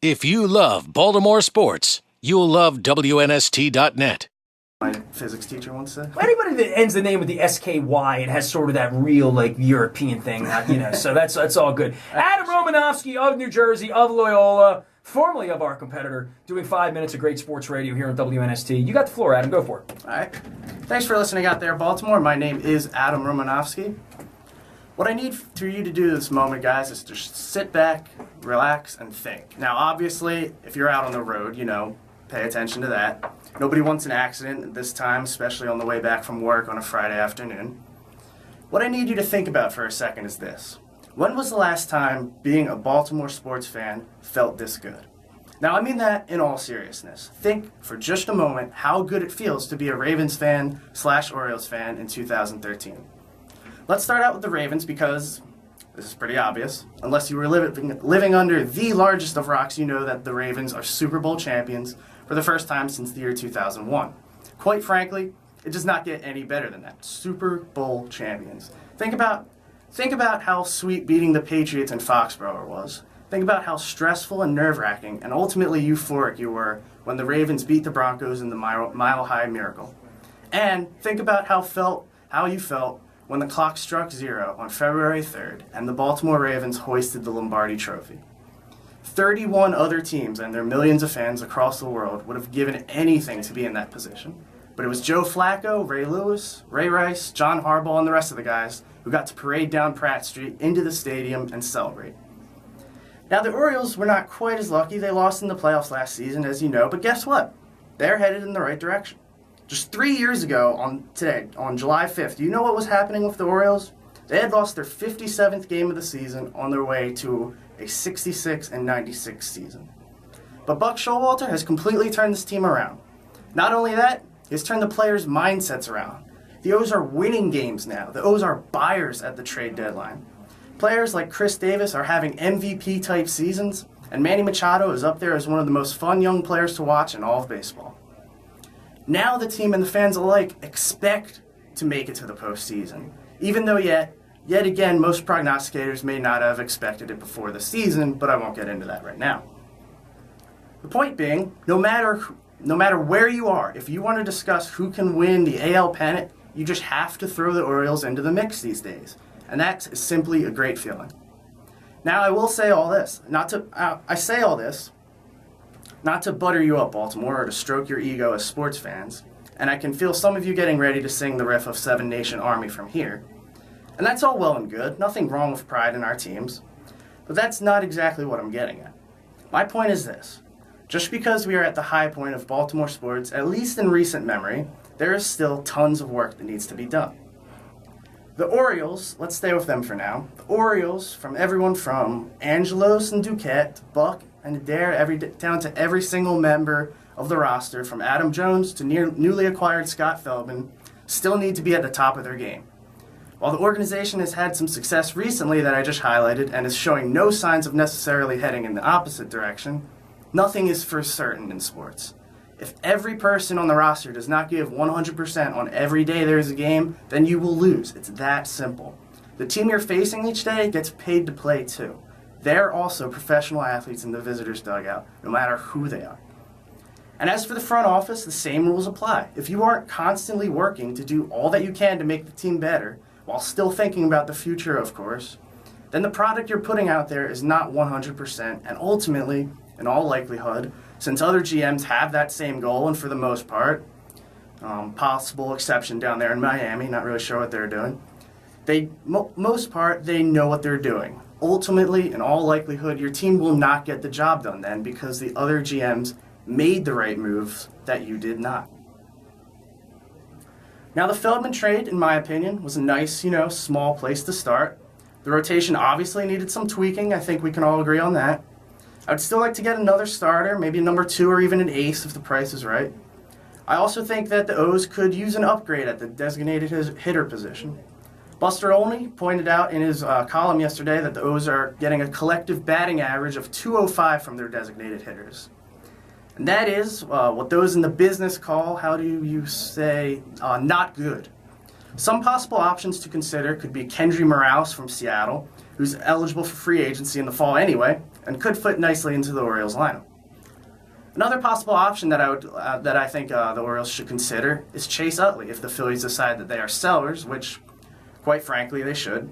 If you love Baltimore sports, you'll love WNST.net. My physics teacher once said. Anybody that ends the name with the SKY, it has sort of that real, like, European thing, so that's all good. Adam Romanovsky of New Jersey, of Loyola, formerly of our competitor, doing 5 minutes of great sports radio here on WNST. You got the floor, Adam. Go for it. All right. Thanks for listening out there, Baltimore. My name is Adam Romanovsky. What I need for you to do this moment, guys, is just sit back, relax, and think. Now, obviously, if you're out on the road, pay attention to that. Nobody wants an accident at this time, especially on the way back from work on a Friday afternoon. What I need you to think about for a second is this. When was the last time being a Baltimore sports fan felt this good? Now, I mean that in all seriousness. Think for just a moment how good it feels to be a Ravens fan / Orioles fan in 2013. Let's start out with the Ravens because this is pretty obvious. Unless you were living under the largest of rocks, you know that the Ravens are Super Bowl champions for the first time since the year 2001. Quite frankly, it does not get any better than that. Super Bowl champions. Think about how sweet beating the Patriots in Foxborough was. Think about how stressful and nerve-wracking and ultimately euphoric you were when the Ravens beat the Broncos in the Mile High Miracle. And think about how you felt when the clock struck 0 on February 3rd and the Baltimore Ravens hoisted the Lombardi Trophy. 31 other teams and their millions of fans across the world would have given anything to be in that position. But it was Joe Flacco, Ray Lewis, Ray Rice, John Harbaugh, and the rest of the guys who got to parade down Pratt Street into the stadium and celebrate. Now, the Orioles were not quite as lucky. They lost in the playoffs last season, as you know, but guess what? They're headed in the right direction. Just 3 years ago, on July 5th, do you know what was happening with the Orioles? They had lost their 57th game of the season on their way to a 66-96 season. But Buck Showalter has completely turned this team around. Not only that, he's turned the players' mindsets around. The O's are winning games now. The O's are buyers at the trade deadline. Players like Chris Davis are having MVP-type seasons, and Manny Machado is up there as one of the most fun young players to watch in all of baseball. Now the team and the fans alike expect to make it to the postseason, even though yet again most prognosticators may not have expected it before the season, but I won't get into that right now. The point being, no matter where you are, if you want to discuss who can win the AL pennant, you just have to throw the Orioles into the mix these days, and that's simply a great feeling. Now I will say all this, not to butter you up, Baltimore, or to stroke your ego as sports fans, and I can feel some of you getting ready to sing the riff of Seven Nation Army from here. And that's all well and good, nothing wrong with pride in our teams, but that's not exactly what I'm getting at. My point is this. Just because we are at the high point of Baltimore sports, at least in recent memory, there is still tons of work that needs to be done. The Orioles, let's stay with them for now. The Orioles, from everyone from Angelos and Duquette to Buck and Adair, down to every single member of the roster, from Adam Jones to newly acquired Scott Feldman, still need to be at the top of their game. While the organization has had some success recently that I just highlighted and is showing no signs of necessarily heading in the opposite direction, nothing is for certain in sports. If every person on the roster does not give 100% on every day there is a game, then you will lose. It's that simple. The team you're facing each day gets paid to play too. They're also professional athletes in the visitors' dugout, no matter who they are. And as for the front office, the same rules apply. If you aren't constantly working to do all that you can to make the team better, while still thinking about the future, of course, then the product you're putting out there is not 100%, and ultimately, in all likelihood, since other GMs have that same goal, and for the most part, possible exception down there in Miami, not really sure what they're doing, most part, they know what they're doing. Ultimately, in all likelihood, your team will not get the job done then because the other GMs made the right moves that you did not. Now, the Feldman trade, in my opinion, was a nice, small place to start. The rotation obviously needed some tweaking. I think we can all agree on that. I would still like to get another starter, maybe a number 2 or even an ace if the price is right. I also think that the O's could use an upgrade at the designated hitter position. Buster Olney pointed out in his column yesterday that the O's are getting a collective batting average of .205 from their designated hitters. And that is what those in the business call, not good. Some possible options to consider could be Kendry Morales from Seattle, who's eligible for free agency in the fall anyway, and could fit nicely into the Orioles lineup. Another possible option that I think the Orioles should consider is Chase Utley if the Phillies decide that they are sellers, which, quite frankly, they should.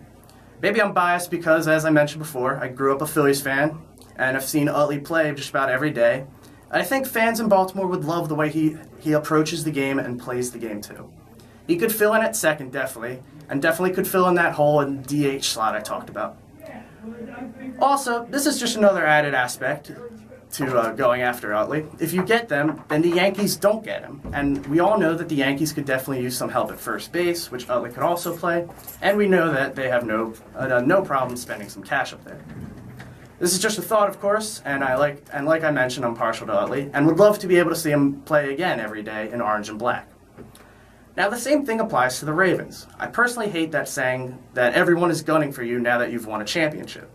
Maybe I'm biased because, as I mentioned before, I grew up a Phillies fan and I've seen Utley play just about every day. I think fans in Baltimore would love the way he approaches the game and plays the game too. He could fill in at second, definitely, and definitely could fill in that hole in DH slot I talked about. Also, this is just another added aspect to going after Utley. If you get them, then the Yankees don't get him. And we all know that the Yankees could definitely use some help at first base, which Utley could also play. And we know that they have no problem spending some cash up there. This is just a thought, of course, and like I mentioned, I'm partial to Utley, and would love to be able to see him play again every day in orange and black. Now, the same thing applies to the Ravens. I personally hate that saying that everyone is gunning for you now that you've won a championship.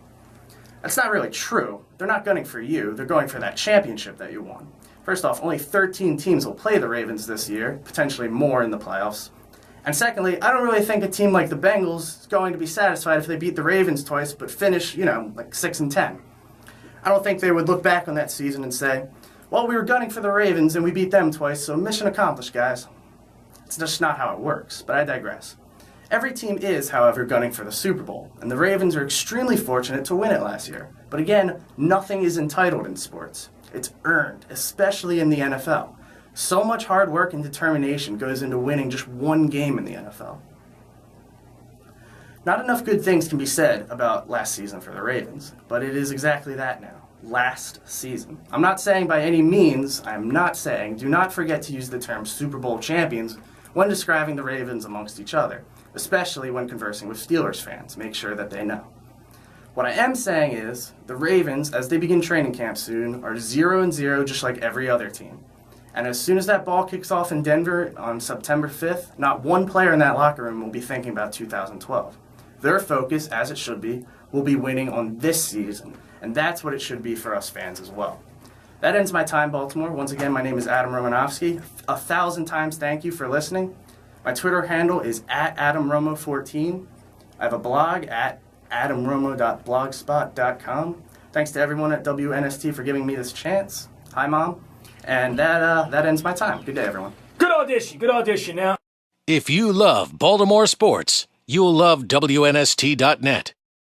That's not really true. They're not gunning for you. They're going for that championship that you won. First off, only 13 teams will play the Ravens this year, potentially more in the playoffs. And secondly, I don't really think a team like the Bengals is going to be satisfied if they beat the Ravens twice but finish, like 6-10. I don't think they would look back on that season and say, well, we were gunning for the Ravens and we beat them twice, so mission accomplished, guys. It's just not how it works, but I digress. Every team is, however, gunning for the Super Bowl, and the Ravens are extremely fortunate to win it last year. But again, nothing is entitled in sports. It's earned, especially in the NFL. So much hard work and determination goes into winning just one game in the NFL. Not enough good things can be said about last season for the Ravens, but it is exactly that now. Last season. I'm not saying by any means, do not forget to use the term Super Bowl champions when describing the Ravens amongst each other, especially when conversing with Steelers fans. Make sure that they know. What I am saying is, the Ravens, as they begin training camp soon, are 0-0 just like every other team. And as soon as that ball kicks off in Denver on September 5th, not one player in that locker room will be thinking about 2012. Their focus, as it should be, will be winning on this season. And that's what it should be for us fans as well. That ends my time, Baltimore. Once again, my name is Adam Romanovsky. 1,000 times thank you for listening. My Twitter handle is @AdamRomo14. I have a blog at adamromo.blogspot.com. Thanks to everyone at WNST for giving me this chance. Hi, Mom. And that ends my time. Good day, everyone. Good audition now. If you love Baltimore sports, you'll love WNST.net.